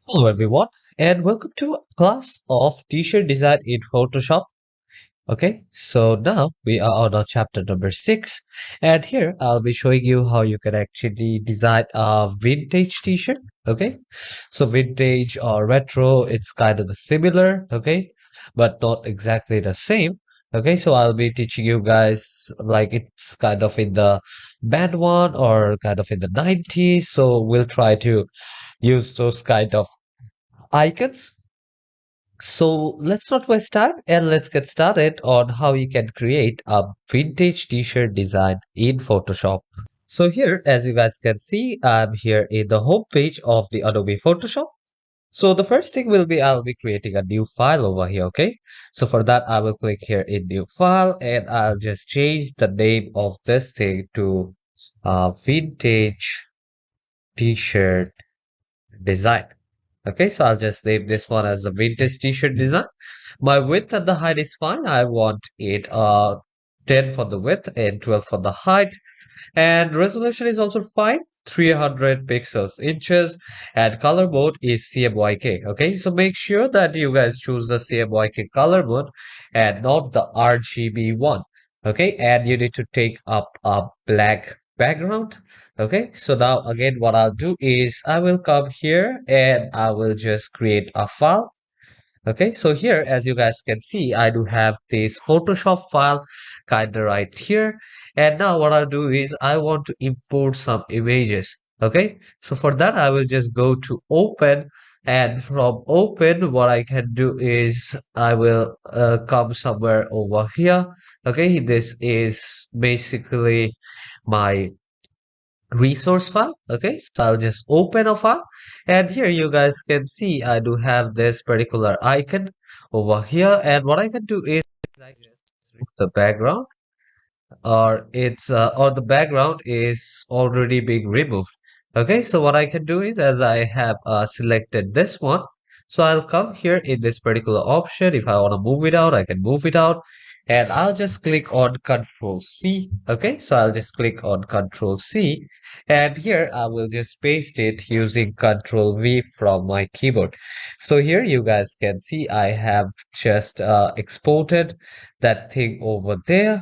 Hello everyone and welcome to a class of t-shirt design in Photoshop. Okay, so now we are on our chapter number 6 and here I'll be showing you how you can actually design a vintage t-shirt. Okay, so vintage or retro, it's kind of the similar, okay, but not exactly the same. Okay, so I'll be teaching you guys like it's kind of in the bad one or kind of in the 90s. So we'll try to use those kind of icons. So let's not waste time and let's get started on how you can create a vintage t-shirt design in Photoshop. So here, as you guys can see, I'm here in the home page of the Adobe Photoshop. So the first thing will be I'll be creating a new file over here, okay? So for that, I will click here in new file and I'll just change the name of this thing to vintage t-shirt design. Okay, so I'll just name this one as the vintage t-shirt design. My width and the height is fine. I want it 10 for the width and 12 for the height. And resolution is also fine. 300 pixels inches and color mode is CMYK. Okay, so make sure that you guys choose the CMYK color mode and not the RGB one. Okay, and you need to take up a black background. Okay, so now again, what I'll do is I will come here and I will just create a file. Okay, so here, as you guys can see, I do have this Photoshop file kind of right here. And now what I'll do is I want to import some images. Okay, so for that, I will just go to open. And from open, what I can do is I will come somewhere over here. Okay, this is basically my resource file. Okay, so I'll just open a file and here you guys can see I do have this particular icon over here, and what I can do is I just remove the background, or the background is already being removed. Okay, so what I can do is as I have selected this one, so I'll come here in this particular option. If I want to move it out, I can move it out, and I'll just click on Control C. Okay, so I'll just click on Control C, and here I will just paste it using Control V from my keyboard. So here you guys can see I have just exported that thing over there.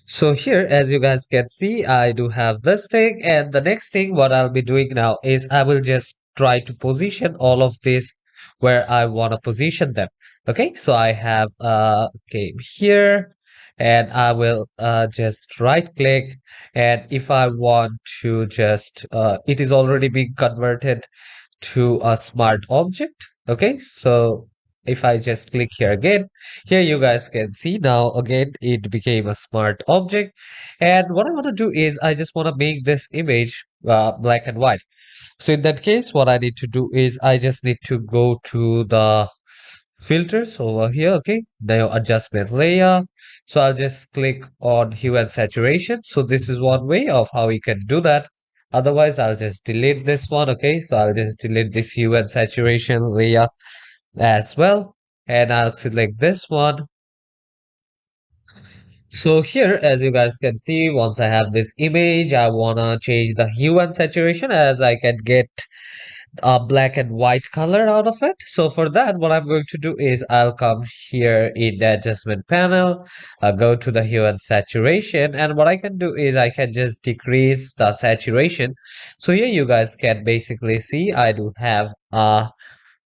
So here, as you guys can see, I do have this thing, and the next thing what I'll be doing now is I will just try to position all of this where I want to position them. Okay, so I have came here and I will just right click, and if I want to just it is already being converted to a smart object. Okay, so if I just click here again, here you guys can see now again it became a smart object. And what I want to do is I just want to make this image black and white. So in that case, what I need to do is I just need to go to the filters over here. Okay, now adjustment layer. So I'll just click on hue and saturation. So this is one way of how we can do that. Otherwise, I'll just delete this one. Okay, so I'll just delete this hue and saturation layer as well, and I'll select this one. So here, as you guys can see, once I have this image, I wanna change the hue and saturation as I can get a black and white color out of it. So for that, what I'm going to do is I'll come here in the adjustment panel, go to the hue and saturation, and what I can do is I can just decrease the saturation. So here you guys can basically see I do have a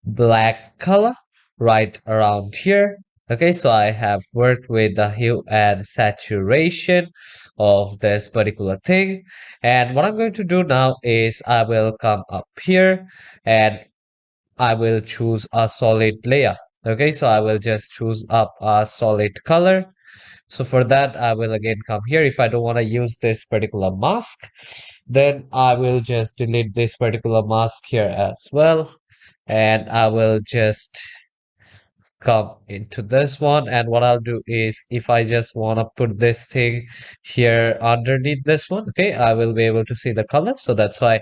black color right around here. Okay, so I have worked with the hue and saturation of this particular thing. And what I'm going to do now is I will come up here and I will choose a solid layer. Okay, so I will just choose up a solid color. So for that, I will again come here. If I don't want to use this particular mask, then I will just delete this particular mask here as well. And I will just come into this one, and what I'll do is if I just want to put this thing here underneath this one, okay, I will be able to see the color. So that's why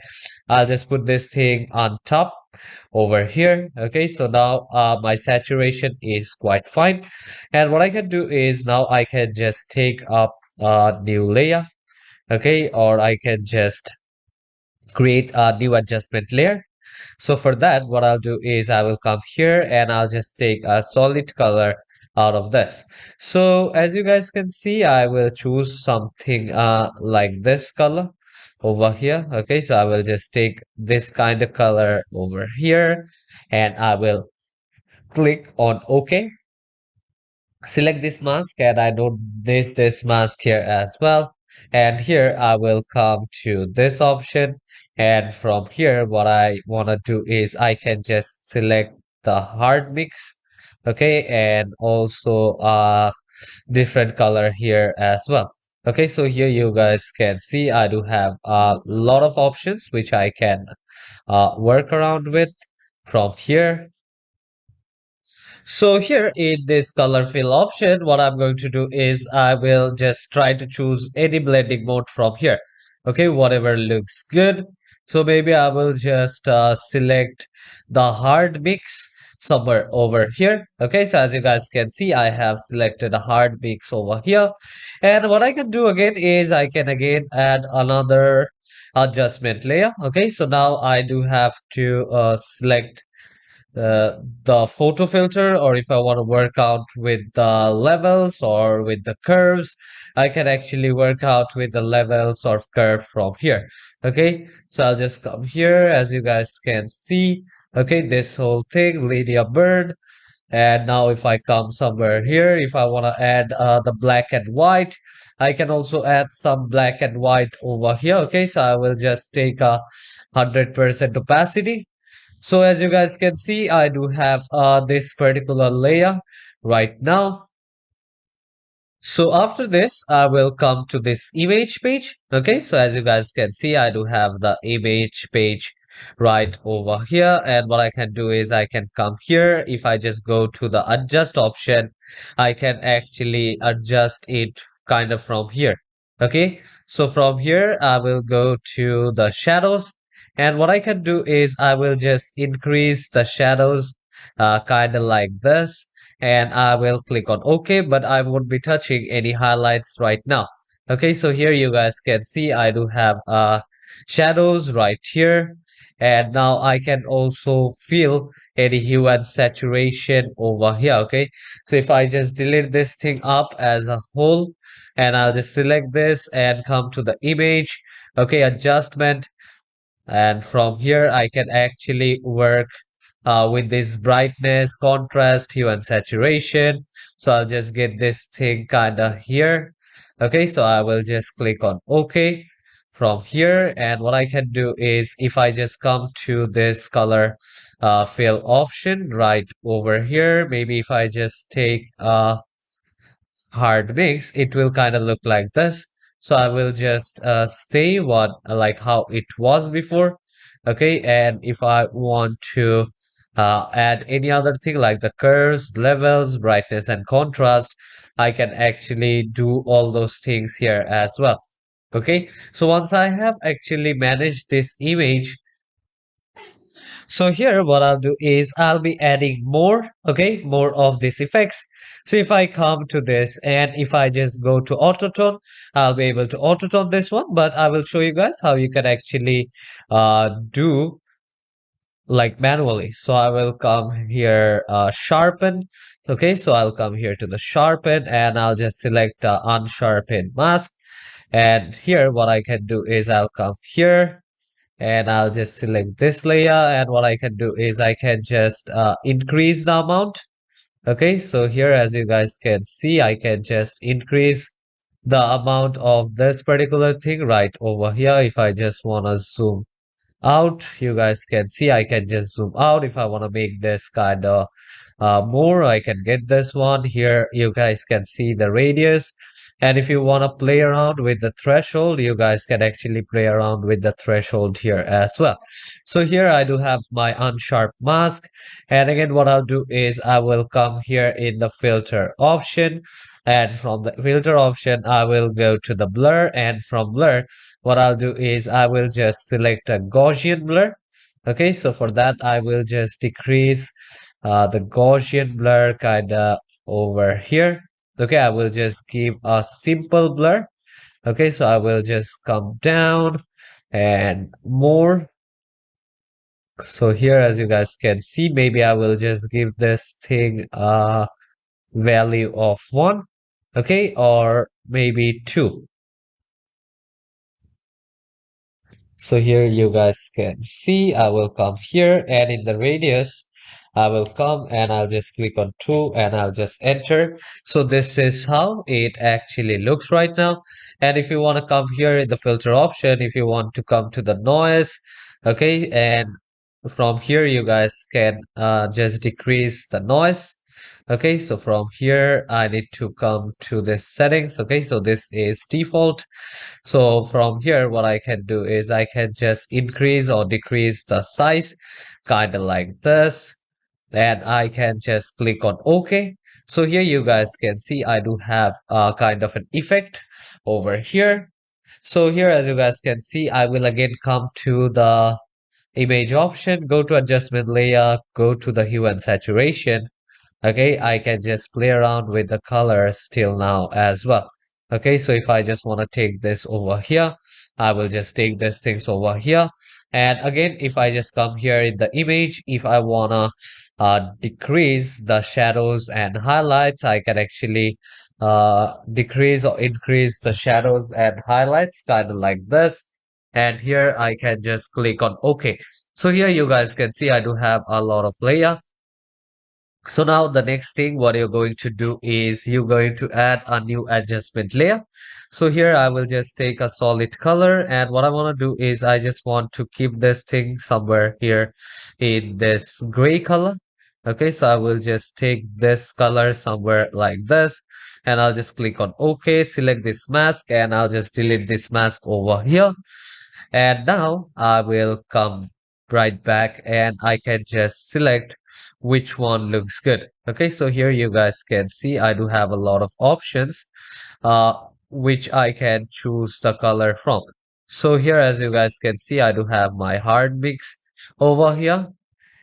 I'll just put this thing on top over here. Okay, so now my saturation is quite fine, and what I can do is now I can just take up a new layer. Okay, or I can just create a new adjustment layer. So for that, what I'll do is I will come here and I'll just take a solid color out of this. So as you guys can see, I will choose something like this color over here. Okay, so I will just take this kind of color over here and I will click on OK. Select this mask and I don't need this mask here as well. And here I will come to this option. And from here, what I want to do is I can just select the hard mix. Okay, and also different color here as well. Okay, so here you guys can see I do have a lot of options which I can work around with from here. So here in this color fill option, what I'm going to do is I will just try to choose any blending mode from here. Okay, whatever looks good. So maybe I will just select the hard mix somewhere over here. Okay, so as you guys can see, I have selected a hard mix over here. And what I can do again is I can again add another adjustment layer. Okay, so now I do have to select the photo filter, or if I want to work out with the levels or with the curves, I can actually work out with the levels or curve from here. Okay, so I'll just come here as you guys can see. Okay, this whole thing, linear burn. And now if I come somewhere here, if I want to add the black and white, I can also add some black and white over here. Okay, so I will just take a 100% opacity. So as you guys can see, I do have this particular layer right now. So after this, I will come to this image page. Okay, so as you guys can see, I do have the image page right over here. And what I can do is I can come here. If I just go to the adjust option, I can actually adjust it kind of from here. Okay, so from here, I will go to the shadows. And what I can do is I will just increase the shadows kind of like this, and I will click on OK, but I won't be touching any highlights right now. Okay, so here you guys can see I do have shadows right here, and now I can also feel any hue and saturation over here. Okay, so if I just delete this thing up as a whole, and I'll just select this and come to the image, okay, adjustment, and from here I can actually work with this brightness, contrast, hue, and saturation. So I'll just get this thing kind of here. Okay, so I will just click on OK from here. And what I can do is if I just come to this color fill option right over here, maybe if I just take hard mix, it will kind of look like this. So I will just stay what like how it was before. Okay, and if I want to add any other thing like the curves, levels, brightness, and contrast, I can actually do all those things here as well. Okay, so once I have actually managed this image, so here what I'll do is I'll be adding more, okay, more of these effects. So if I come to this and if I just go to autotone, I'll be able to autotone this one, but I will show you guys how you can actually do like manually. So I will come here, sharpen. Okay, so I'll come here to the sharpen and I'll just select unsharpen mask. And here what I can do is I'll come here and I'll just select this layer, and what I can do is I can just increase the amount. Okay, so here as you guys can see, I can just increase the amount of this particular thing right over here. If I just want to zoom out, you guys can see I can just zoom out. If I want to make this kind of more, I can get this one here. You guys can see the radius, and if you want to play around with the threshold, you guys can actually play around with the threshold here as well. So here I do have my unsharp mask, and again what I'll do is I will come here in the filter option, and from the filter option I will go to the blur, and from blur what I'll do is I will just select a Gaussian blur. Okay, so for that I will just decrease the Gaussian blur kind of over here. Okay, I will just give a simple blur. Okay, so I will just come down and more. So here, as you guys can see, maybe I will just give this thing a value of 1, okay, or maybe 2. So here you guys can see I will come here and in the radius I will come and I'll just click on 2 and I'll just enter. So this is how it actually looks right now. And if you want to come here in the filter option, if you want to come to the noise, okay, and from here you guys can just decrease the noise. Okay, so from here I need to come to this settings. Okay, so this is default. So from here, what I can do is I can just increase or decrease the size, kind of like this. And I can just click on OK. So here you guys can see I do have a kind of an effect over here. So here, as you guys can see, I will again come to the image option, go to adjustment layer, go to the hue and saturation. Okay, I can just play around with the colors till now as well. Okay, so if I just want to take this over here, I will just take this things over here. And again, if I just come here in the image, if I want to decrease the shadows and highlights, I can actually decrease or increase the shadows and highlights, kind of like this. And here I can just click on OK. So here you guys can see I do have a lot of layer. So now the next thing what you're going to do is you're going to add a new adjustment layer. So here I will just take a solid color and what I want to do is I just want to keep this thing somewhere here in this gray color. Okay, so I will just take this color somewhere like this and I'll just click on OK, select this mask and I'll just delete this mask over here. And now I will come right back and I can just select which one looks good. Okay, so here you guys can see I do have a lot of options uh, which I can choose the color from. So here as you guys can see I do have my hard mix over here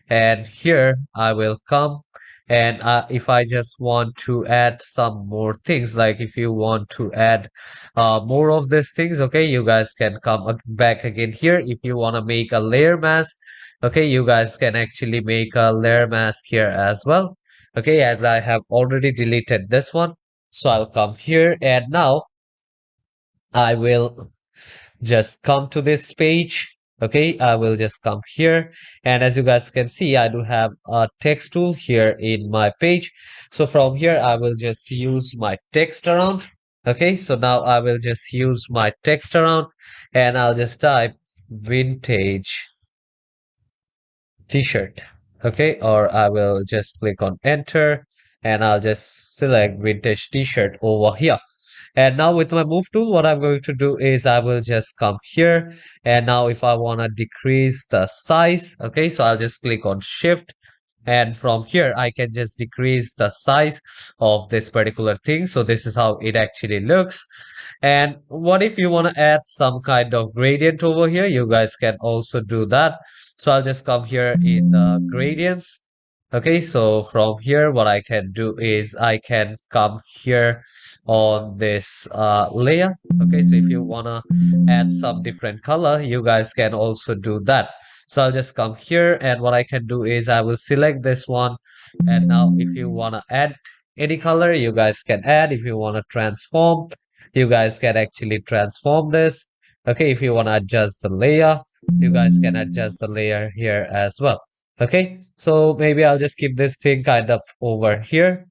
and here I will come and if I just want to add some more things like if you want to add more of these things, okay, you guys can come back again here. If you want to make a layer mask, okay, you guys can actually make a layer mask here as well. Okay, as I have already deleted this one, so I'll come here and now I will just come to this page. Okay, I will just come here and as you guys can see I do have a text tool here in my page. So from here I will just use my text around. Okay, so now I will just use my text around and I'll just type vintage t-shirt. Okay, or I will just click on enter and I'll just select vintage t-shirt over here. And now with my move tool, what I'm going to do is I will just come here. And now if I want to decrease the size, okay, so I'll just click on shift. And from here, I can just decrease the size of this particular thing. So this is how it actually looks. And what if you want to add some kind of gradient over here? You guys can also do that. So I'll just come here in gradients. Okay, so from here, what I can do is I can come here on this layer. Okay, so if you want to add some different color, you guys can also do that. So I'll just come here and what I can do is I will select this one. And now if you want to add any color, you guys can add. If you want to transform, you guys can actually transform this. Okay, if you want to adjust the layer, you guys can adjust the layer here as well. Okay, so maybe I'll just keep this thing kind of over here.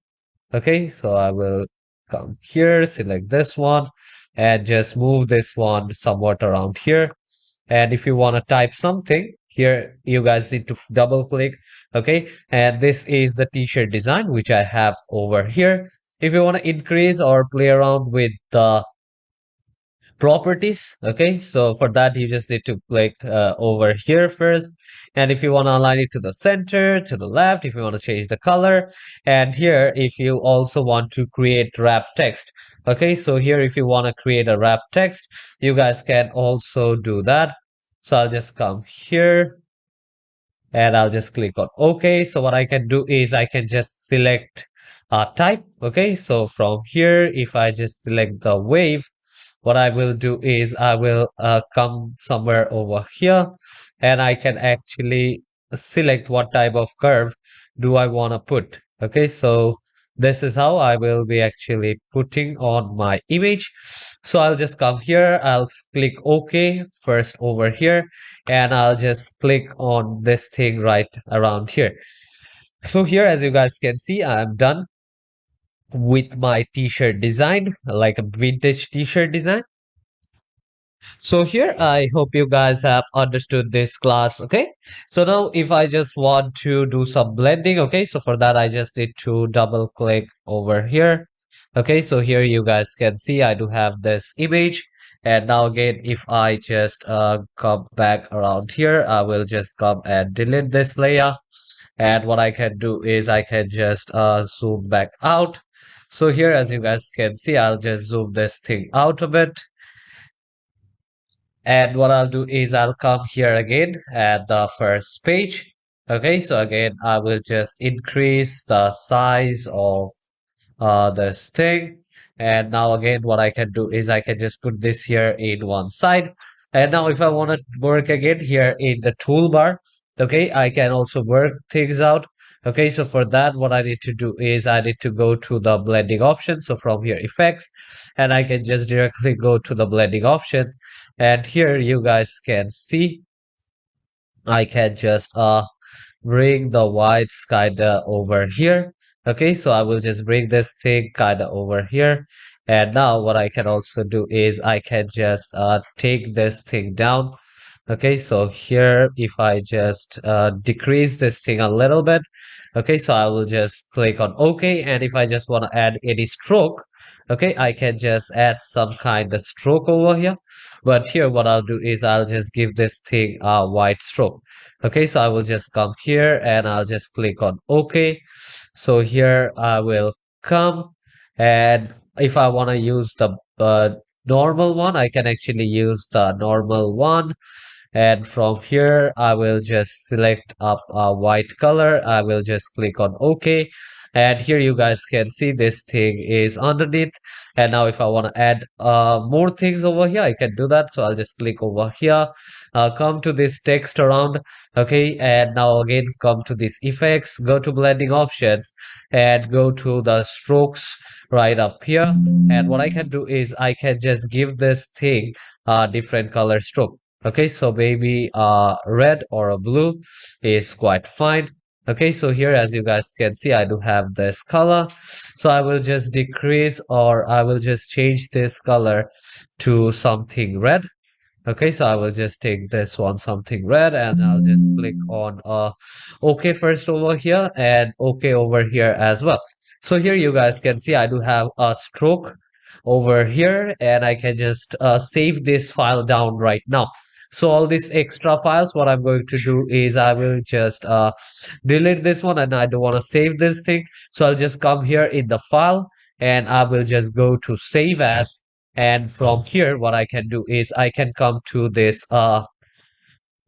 Okay, so I will come here, select this one, and just move this one somewhat around here. And if you want to type something, here you guys need to double click. Okay, and this is the t-shirt design which I have over here. If you want to increase or play around with the properties, okay, so for that you just need to click over here first, and if you want to align it to the center, to the left, if you want to change the color, and here if you also want to create wrap text, okay, so here if you want to create a wrap text, you guys can also do that. So I'll just come here and I'll just click on OK. So what I can do is I can just select type. Okay, so from here, if I just select the wave, what I will do is I will come somewhere over here and I can actually select what type of curve do I want to put. Okay, so this is how I will be actually putting on my image. So I'll just come here, I'll click OK first over here, and I'll just click on this thing right around here. So here, as you guys can see, I'm done with my t-shirt design, like a vintage t-shirt design. So here, I hope you guys have understood this class, okay? So now if I just want to do some blending, okay? So for that, I just need to double click over here. Okay, so here you guys can see I do have this image. And now again, if I just come back around here, I will just come and delete this layer. And what I can do is I can just zoom back out. So here, as you guys can see, I'll just zoom this thing out a bit. And what I'll do is I'll come here again at the first page. Okay, so again, I will just increase the size of this thing. And now again, what I can do is I can just put this here in one side. And now if I want to work again here in the toolbar, okay, I can also work things out. Okay, so for that, what I need to do is I need to go to the blending option. So from here, effects, and I can just directly go to the blending options. And here you guys can see I can just bring the whites kinda over here. Okay, so I will just bring this thing kinda over here. And now what I can also do is I can just take this thing down. Okay, so here if I just decrease this thing a little bit, okay, so I will just click on OK. And if I just want to add any stroke, okay, I can just add some kind of stroke over here. But here what I'll do is I'll just give this thing a white stroke. Okay, so I will just come here and I'll just click on OK. So here I will come, and if I want to use the normal one, I can actually use the normal one. And from here, I will just select up a white color. I will just click on OK. And here you guys can see this thing is underneath. And now if I want to add more things over here, I can do that. So I'll just click over here, come to this text around. Okay, and now again, come to these effects, go to blending options, and go to the strokes right up here. And what I can do is I can just give this thing a different color stroke. Okay, so maybe red or a blue is quite fine. Okay, so here as you guys can see, I do have this color. So I will just decrease, or I will just change this color to something red. Okay, so I will just take this one, something red, and I'll just click on OK first over here and OK over here as well. So here you guys can see I do have a stroke over here, and I can just save this file down right now. So all these extra files, what I'm going to do is I will just delete this one, and I don't want to save this thing. So I'll just come here in the file, and I will just go to save as. And from here, what I can do is I can come to this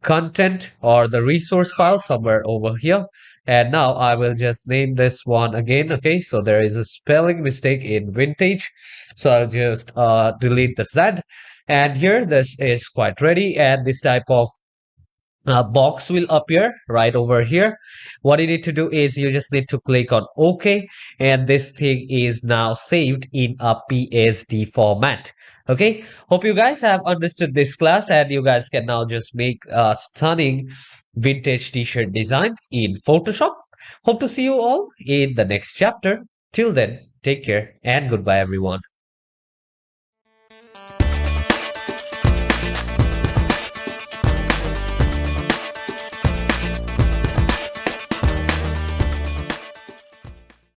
content or the resource file somewhere over here. And now I will just name this one again. Okay, so there is a spelling mistake in vintage. So I'll just delete the Z. And here this is quite ready. And this type of box will appear right over here. What you need to do is you just need to click on OK, and this thing is now saved in a PSD format. Okay, hope you guys have understood this class, and you guys can now just make a stunning vintage t-shirt design in Photoshop. Hope to see you all in the next chapter. Till then, take care and goodbye everyone.